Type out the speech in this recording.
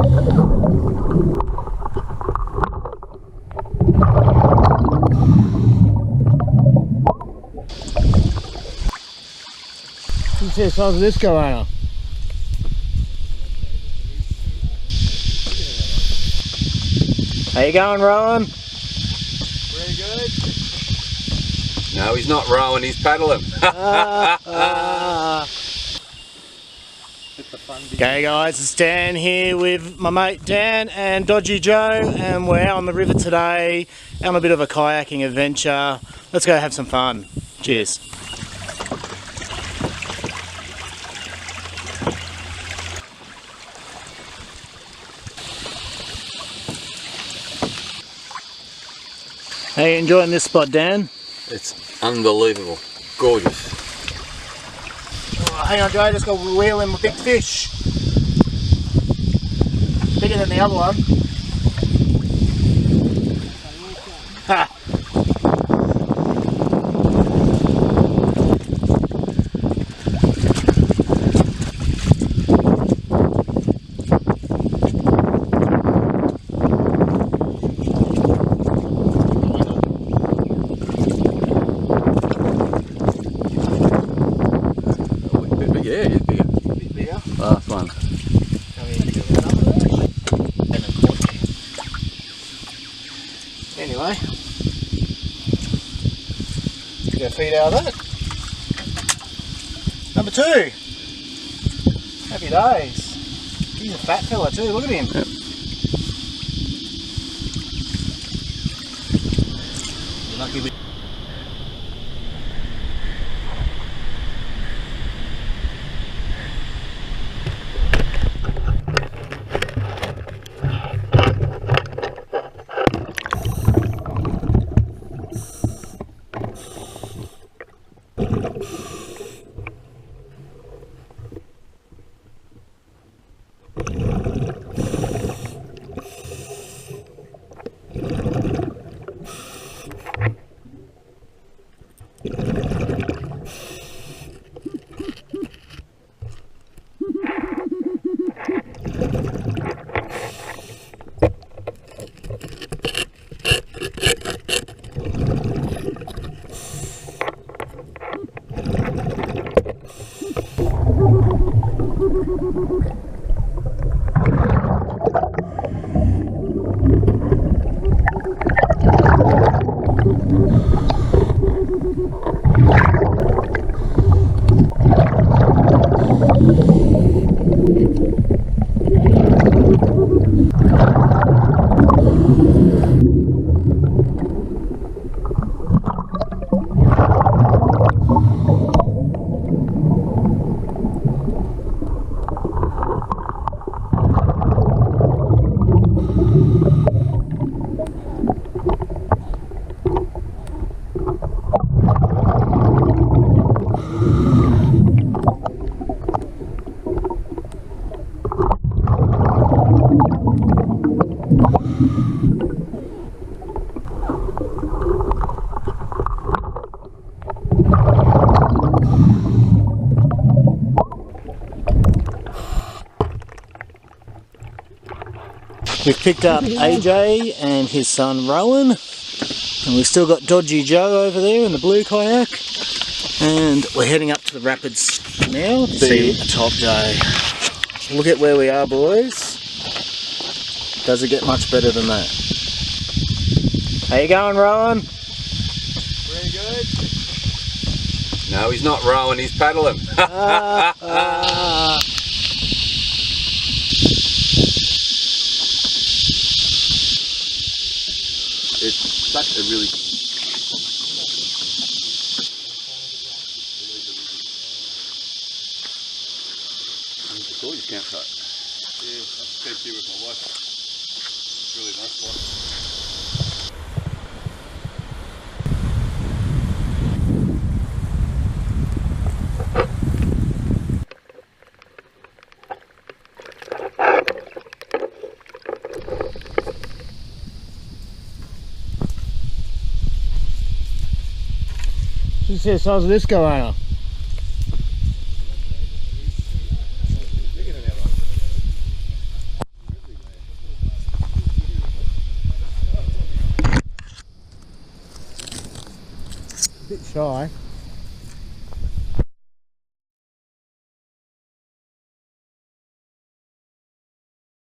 You see the size of this goanna. How you going, Rowan? Pretty good. No, he's not rowing, he's paddling. Okay guys, it's Dan here with my mate Dan and Dodgy Joe, and we're out on the river today on a bit of a kayaking adventure. Let's go have some fun. Cheers. How you enjoying this spot, Dan? It's unbelievable. Gorgeous. Oh, hang on, Joe, I just got wheeling with big fish. Bigger than the other one. Ha! Yeah, it's bigger. Bit bigger. Last one. Anyway, get a feed out of that. Number 2. Happy days. He's a fat fella too, look at him. Yep. You're lucky with We've picked up AJ and his son Rowan, and we've still got Dodgy Joe over there in the blue kayak, and we're heading up to the rapids now to see a top day. Look at where we are, boys. Does it get much better than that? How you going, Rowan? Pretty good. No, he's not rowing, he's paddling. It's such a really... It's a gorgeous campsite. Yeah, I've spent here with my wife. It's a really nice spot. You see the size of this goanna. bit shy.